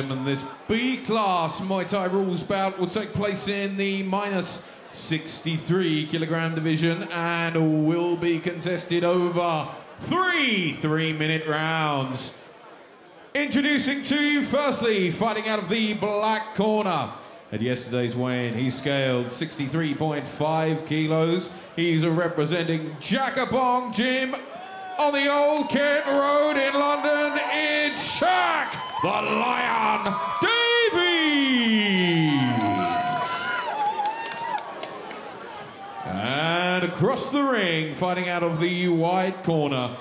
gentlemen, this B-class Muay Thai rules bout will take place in the minus 63 kilogram division and will be contested over three 3-minute rounds. Introducing to you, firstly, fighting out of the black corner. At yesterday's weigh-in, he scaled 63.5 kilos. He's representing Jackapong Gym on the Old Kent Road in London. It's Shaq, the Lion Davies. And across the ring, fighting out of the white corner.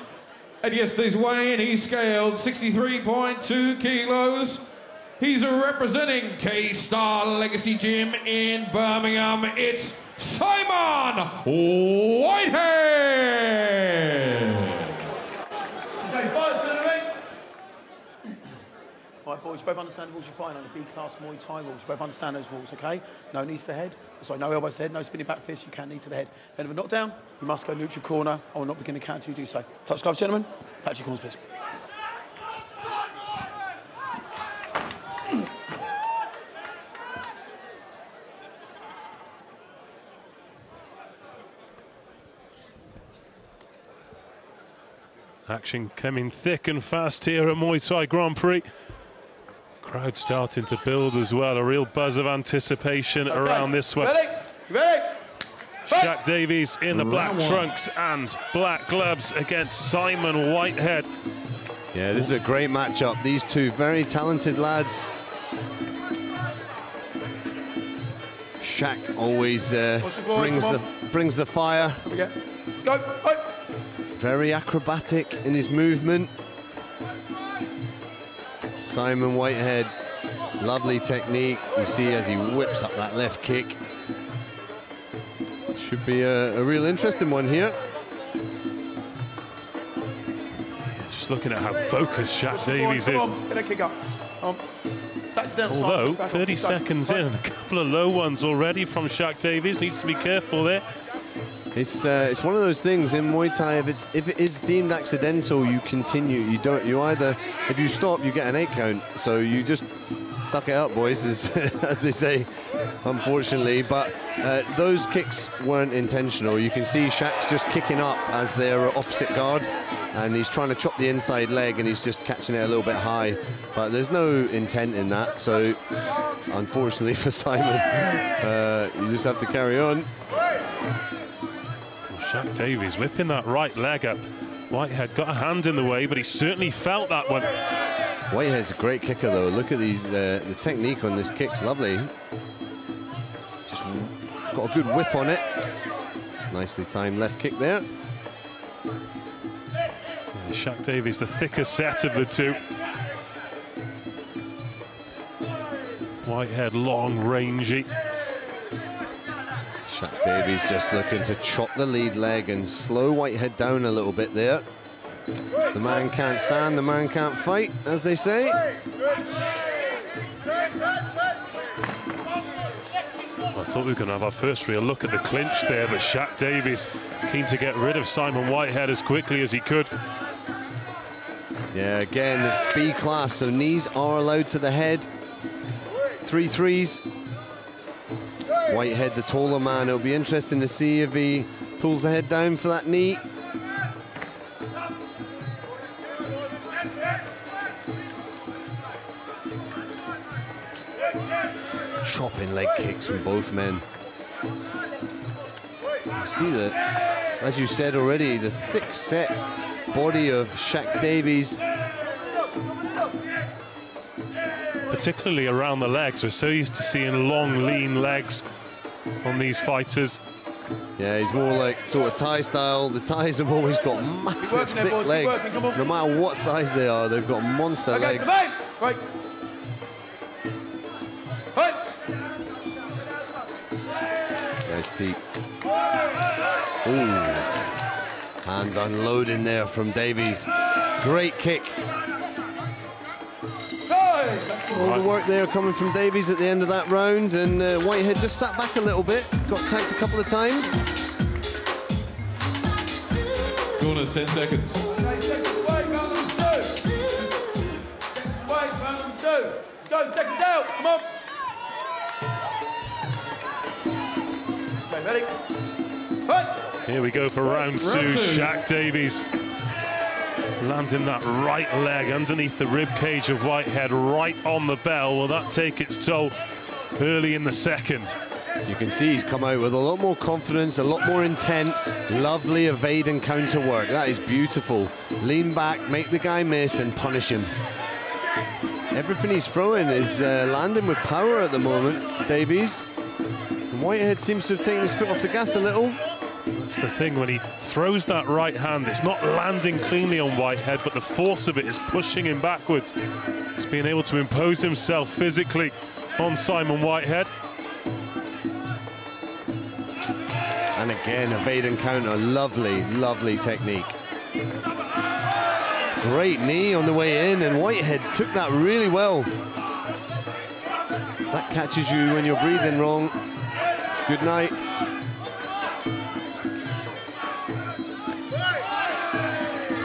At yesterday's weigh-in, he scaled 63.2 kilos. He's representing K-Star Legacy Gym in Birmingham. It's Simon Whitehead. Okay, fight, Senator. Right, boys, you both understand the rules you're fighting under B-class Muay Thai rules. You both understand those rules, okay? No knees to the head. Sorry, no elbows to the head, no spinning back fist. You can't knee to the head. If anyone knocked down, you must go neutral corner. I will not begin to counter you do so. Touch gloves, gentlemen. Touch your corners, please. Action coming thick and fast here at Muay Thai Grand Prix. Crowd starting to build as well. A real buzz of anticipation around this one. Ready? Ready? Shaq Davies in the black trunks and black gloves against Simon Whitehead. Yeah, this is a great matchup. These two very talented lads. Shaq always brings the fire. Let's go. Right. Very acrobatic in his movement. Simon Whitehead, lovely technique. You see as he whips up that left kick. Should be a real interesting one here. Just looking at how focused Shaq Davies is. Get a kick up. Although 30 seconds in, a couple of low ones already from Shaq Davies. Needs to be careful there. It's one of those things in Muay Thai. If it is deemed accidental, you continue. You don't. You either, if you stop, you get an 8 count. So you just suck it up, boys, as they say, unfortunately. But those kicks weren't intentional. You can see Shaq's just kicking up as their opposite guard, and he's trying to chop the inside leg, and he's just catching it a little bit high. But there's no intent in that. So unfortunately for Simon, you just have to carry on. Shaq Davies whipping that right leg up. Whitehead got a hand in the way, but he certainly felt that one. Whitehead's a great kicker, though. Look at these, the technique on this kick's lovely. Just got a good whip on it. Nicely timed left kick there. Yeah, Shaq Davies, the thicker set of the two. Whitehead, long, rangy. Shaq Davies just looking to chop the lead leg and slow Whitehead down a little bit there. The man can't stand, the man can't fight, as they say. I thought we were going to have our first real look at the clinch there, but Shaq Davies keen to get rid of Simon Whitehead as quickly as he could. Yeah, again, it's B class, so knees are allowed to the head. 3 threes. Whitehead, the taller man. It'll be interesting to see if he pulls the head down for that knee. Chopping leg kicks from both men. You see that, as you said already, the thick set body of Shaq Davies. Particularly around the legs. We're so used to seeing long, lean legs on these fighters. Yeah, he's more like sort of Thai style. The Thais have always got massive, thick legs. No matter what size they are, they've got monster legs. Right. Nice teep. Ooh. Hands unloading there from Davies. Great kick. All the work there coming from Davies at the end of that round, and Whitehead just sat back a little bit, got tagged a couple of times. Corners, 10 seconds. go, seconds out, come on. Okay, ready? Hey. Here we go for round two. Shaq Davies landing that right leg underneath the rib cage of Whitehead, right on the bell. Will that take its toll early in the second? You can see he's come out with a lot more confidence, a lot more intent. Lovely evade and counter work. That is beautiful. Lean back, make the guy miss, and punish him. Everything he's throwing is landing with power at the moment, Davies. And Whitehead seems to have taken his foot off the gas a little. That's the thing, when he throws that right hand, it's not landing cleanly on Whitehead, but the force of it is pushing him backwards. He's being able to impose himself physically on Simon Whitehead. And again, evade and counter, lovely, lovely technique. Great knee on the way in, and Whitehead took that really well. That catches you when you're breathing wrong. It's good night.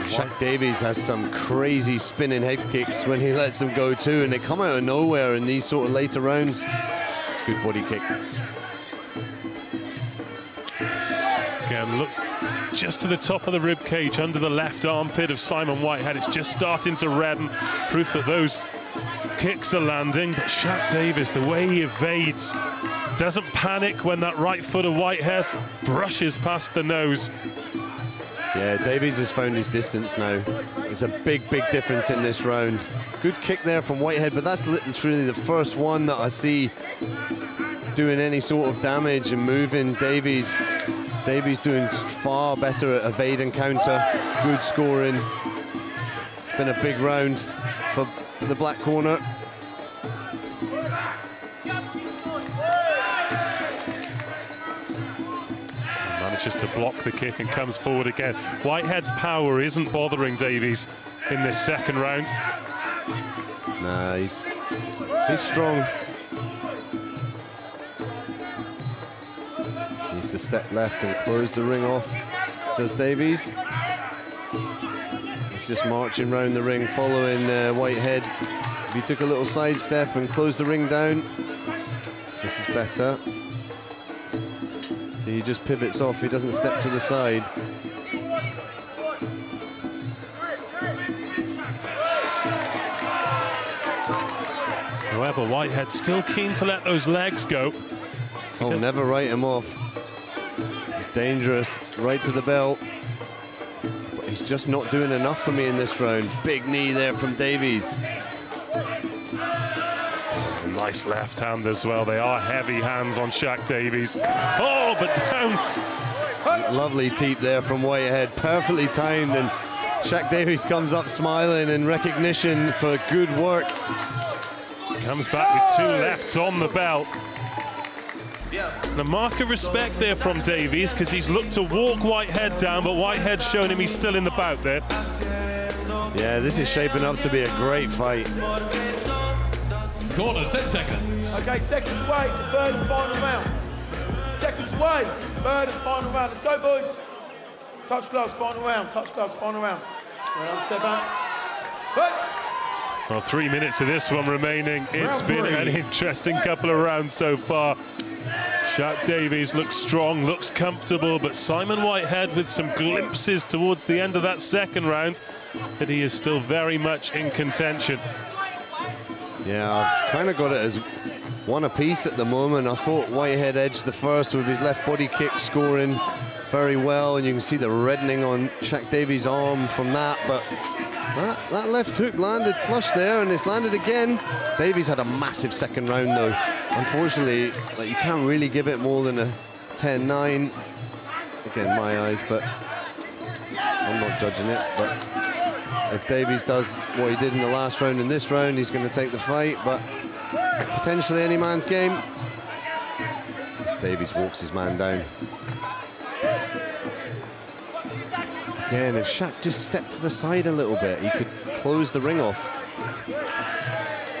Shaq Davies has some crazy spinning head kicks when he lets them go too, and they come out of nowhere in these sort of later rounds. Good body kick. Again, look just to the top of the rib cage, under the left armpit of Simon Whitehead. It's just starting to redden, proof that those kicks are landing. But Shaq Davies, the way he evades, doesn't panic when that right foot of Whitehead brushes past the nose. Yeah, Davies has found his distance now. It's a big, big difference in this round. Good kick there from Whitehead, but that's literally the first one that I see doing any sort of damage and moving Davies. Davies doing far better at evade and counter. Good scoring. It's been a big round for the black corner. Manages to block the kick and comes forward again. Whitehead's power isn't bothering Davies in this second round. Nah, he's strong. Needs to step left and close the ring off, does Davies. He's just marching round the ring, following Whitehead. If he took a little side step and closed the ring down, this is better. So he just pivots off, he doesn't step to the side. However, Whitehead still keen to let those legs go. Oh, never write him off. He's dangerous, right to the belt. But he's just not doing enough for me in this round. Big knee there from Davies. Nice left hand as well. They are heavy hands on Shaq Davies. Oh, but down. Lovely teep there from Whitehead, perfectly timed, and Shaq Davies comes up smiling in recognition for good work. Comes back with two lefts on the belt. The mark of respect there from Davies, because he's looked to walk Whitehead down, but Whitehead's shown him he's still in the bout there. Yeah, this is shaping up to be a great fight. Corners, 10 seconds. Okay, seconds away, it's the third and final round. Seconds away, third and final round. Let's go, boys. Touch gloves, final round. Touch gloves, final round. Step back. Well, 3 minutes of this one remaining. It's been an interesting couple of rounds so far. Shaq Davies looks strong, looks comfortable, but Simon Whitehead with some glimpses towards the end of that second round that he is still very much in contention. Yeah, I've kind of got it as one apiece at the moment. I thought Whitehead edged the first with his left body kick, scoring very well, and you can see the reddening on Shaq Davies' arm from that, but that left hook landed flush there, and it's landed again. Davies had a massive second round though. Unfortunately, you can't really give it more than a 10-9. Again, my eyes, but I'm not judging it. But if Davies does what he did in the last round in this round, he's going to take the fight, but potentially any man's game. As Davies walks his man down. Again, if Shaq just stepped to the side a little bit, he could close the ring off.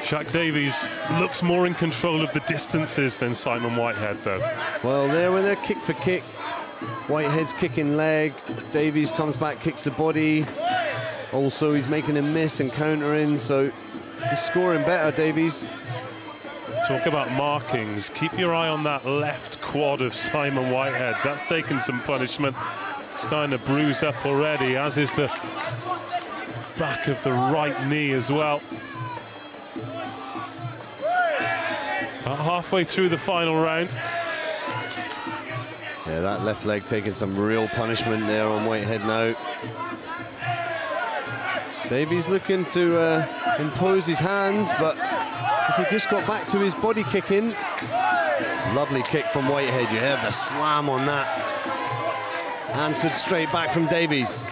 Shaq Davies looks more in control of the distances than Simon Whitehead, though. Well, there when they're kick for kick, Whitehead's kicking leg, Davies comes back, kicks the body. also he's making him miss and countering, so he's scoring better, Davies. Talk about markings. Keep your eye on that left quad of Simon Whitehead. That's taken some punishment. Starting to bruise up already, as is the back of the right knee as well. About halfway through the final round. Yeah, that left leg taking some real punishment there on Whitehead now. Davies looking to impose his hands, but if he just got back to his body kicking. Lovely kick from Whitehead. You heard the slam on that. Answered straight back from Davies.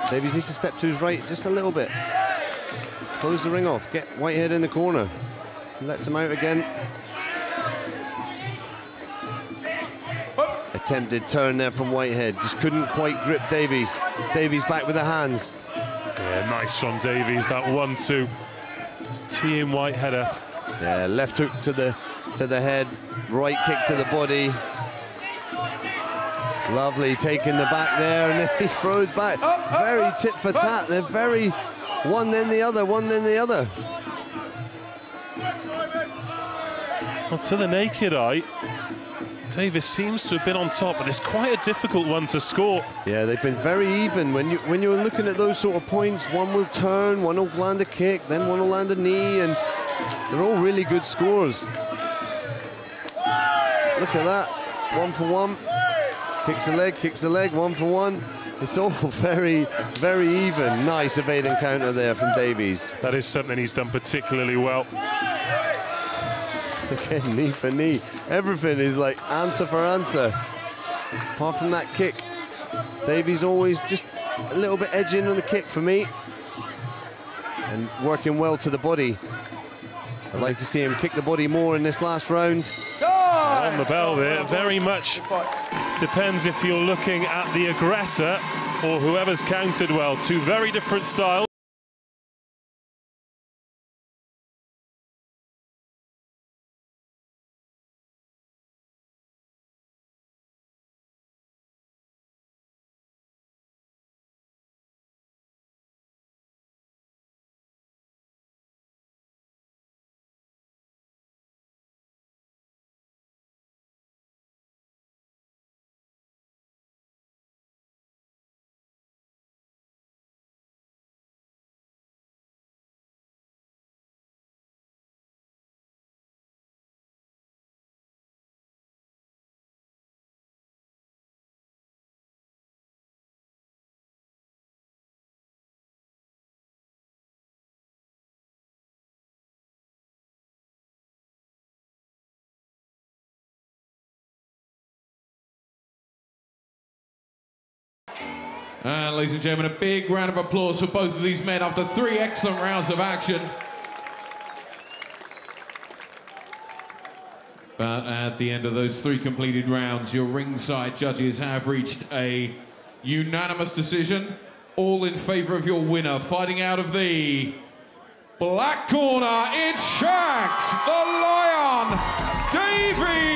Davies needs to step to his right just a little bit. Close the ring off. Get Whitehead in the corner. Lets him out again. Attempted turn there from Whitehead. Just couldn't quite grip Davies. Davies back with the hands. Yeah, nice from Davies. That 1-2. Just teeing Whitehead up. Yeah, left hook to the head. Right kick to the body. Lovely, taking the back there, and then he throws back. Very tit for tat. They're very one then the other, one then the other. Well, to the naked eye, Davies seems to have been on top, but it's quite a difficult one to score. Yeah, they've been very even. When you're looking at those sort of points, one will turn, one will land a kick, then one will land a knee, and they're all really good scores. Look at that, 1 for 1. Kicks the leg, 1 for 1. It's all very, very even. Nice evading counter there from Davies. That is something he's done particularly well. Again, knee for knee. Everything is like answer for answer. Apart from that kick. Davies always just a little bit edging on the kick for me. And working well to the body. I'd like to see him kick the body more in this last round. On the bell there, very much depends if you're looking at the aggressor or whoever's countered well. Two very different styles. And ladies and gentlemen, a big round of applause for both of these men after 3 excellent rounds of action. But at the end of those 3 completed rounds, your ringside judges have reached a unanimous decision, all in favour of your winner. Fighting out of the black corner, it's Shaq, the Lion Davies!